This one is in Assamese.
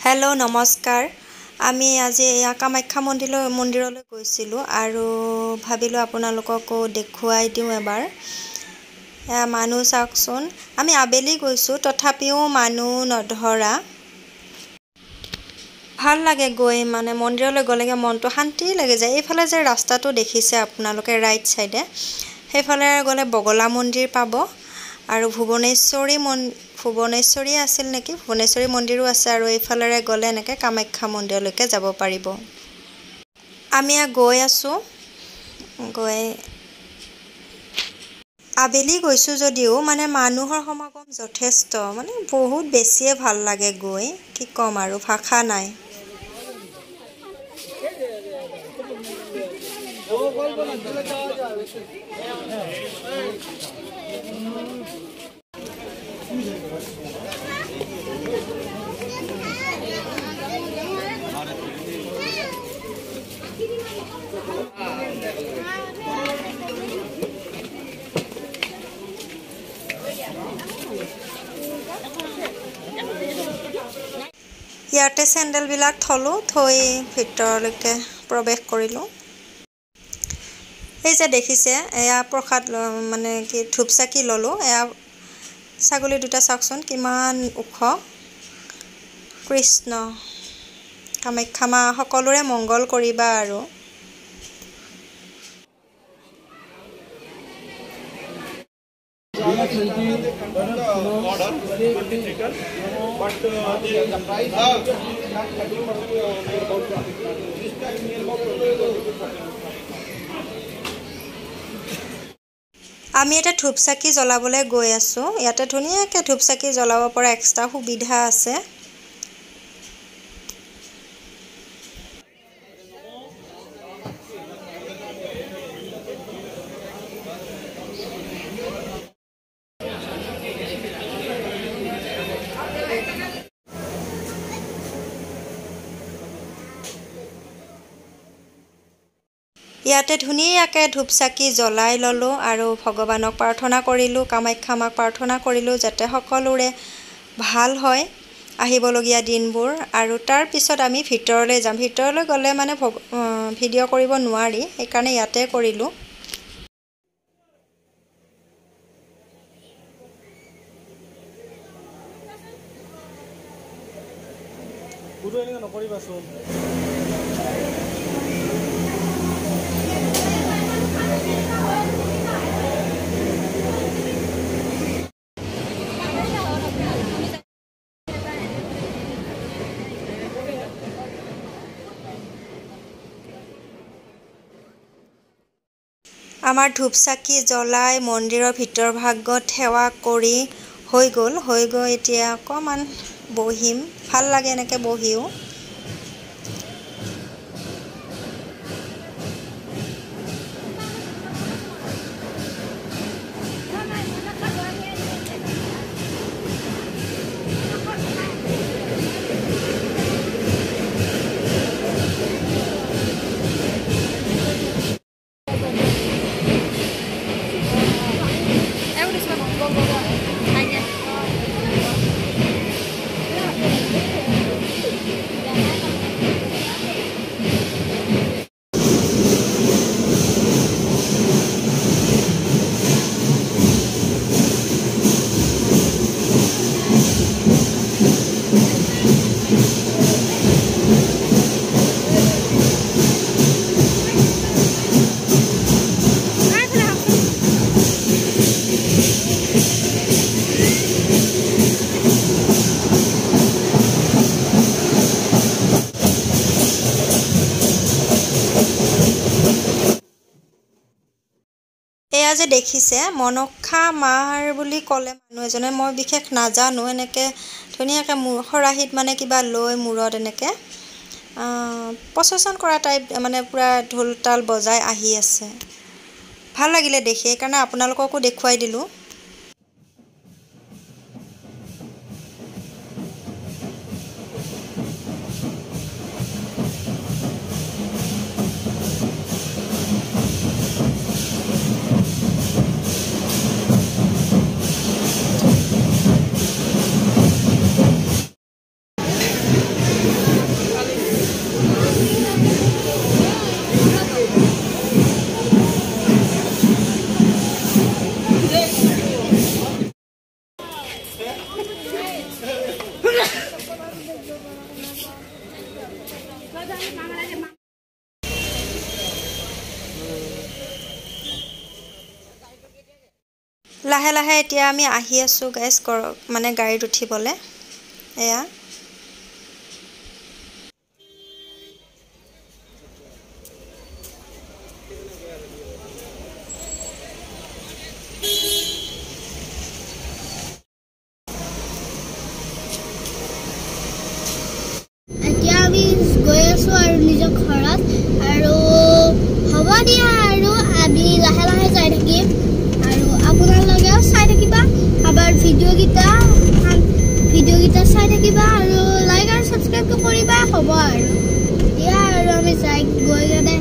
हेलो नमस्कार आमी আজি কামাখ্যা মন্দিৰলৈ গৈছিলো আৰু ভাবিলো আপোনালোককো দেখুৱাই দিও এবাৰ মানুহ চাওকচোন আমি আবেলি গৈছো তথাপিও মানুহ নধৰা ভাল লাগে গৈ মানে মন্দিৰলৈ গলেগে মনটো শান্তি লাগে যায় এইফালে যে ৰাস্তাটো দেখিছে আপোনালোকে ৰাইট সাইডে সেইফালে গলে বগলা মন্দিৰ পাব আৰু ভুৱনেশ্বৰী আছিল নেকি ভুৱনেশ্বৰী মন্দিৰো আছে আৰু এইফালেৰে গলে নেকে কামাখ্যা মন্দিৰলৈকে যাব পাৰিব আমি গৈ আছো গৈ আবেলি গৈছো যদিও মানে মানুহৰ সমাগম যথেষ্ট মানে বহুত বেছিয়ে ভাল লাগে গৈ কি কম আৰু ভাষা নাই ইয়াতে স্যান্ডেল বিলাক থলো থৈ ভিতৰলৈকে প্ৰৱেশ কৰিলো এই যে দেখিছে এয়া প্ৰসাদ মানে কি ধূপচাকি ললো এয়া ছাগলী দুটা চাওকচোন কিমান ওখ কৃষ্ণ কামাখ্যা মা সকলোৰে মংগল কৰিবা আৰু আমি এটা ধূপচাকি জ্বলাবলৈ গৈ আছো ইয়াতে ধুনীয়াকৈ ধূপচাকি জ্বলাব পৰা এক্সট্ৰা সুবিধা আছে ইয়াতে ধুনীয়াকৈ ধূপচাকি জ্বলাই ললো আৰু ভগৱানক প্ৰাৰ্থনা কৰিলো কামাখ্যা মাক প্ৰাৰ্থনা কৰিলো যাতে সকলোৰে ভাল হয় আহিবলগীয়া দিনবোৰ আৰু তাৰ পিছত আমি ভিতৰলৈ যাম ভিতৰলৈ গলে মানে ভিডিঅ' কৰিব নোৱাৰি সেইকাৰণে ইয়াতে কৰিলো গুৰু এনেকৈ নকৰিবাচোন আমাৰ ধূপচাকি জ্বলাই মন্দিৰৰ ভিতৰ ভাগত সেৱা কৰি হৈ গ'ল এতিয়া অকমান বহিম ভাল লাগে এনেকৈ বহিও এয়া যে দেখিছে মনসা মাৰ বুলি ক'লে মানুহ এজনে মই বিশেষ নাজানো এনেকৈ ধুনীয়াকৈ খৰাহিত মানে কিবা লৈ মূৰত এনেকৈ প্ৰচেছন কৰা টাইপ মানে পুৰা ঢোল তাল বজাই আহি আছে ভাল লাগিলে দেখি সেইকাৰণে আপোনালোককো দেখুৱাই দিলোঁ লাহে লাহে এতিয়া আমি আহি আছোঁ গাইজ মানে গাড়ীত উঠিবলৈ এয়া এতিয়া আমি গৈ আছোঁ আৰু নিজৰ ঘৰত আৰু হ'ব দিয়া আৰু আমি লাহে লাহে যাই থাকিম আৰু আপোনালোকেও চাই থাকিবা আমাৰ ভিডিঅ'কেইটা চাই থাকিবা আৰু লাইক আৰু ছাবস্ক্ৰাইব কৰিবা হ'ব আৰু এতিয়া আৰু আমি গৈ কেনে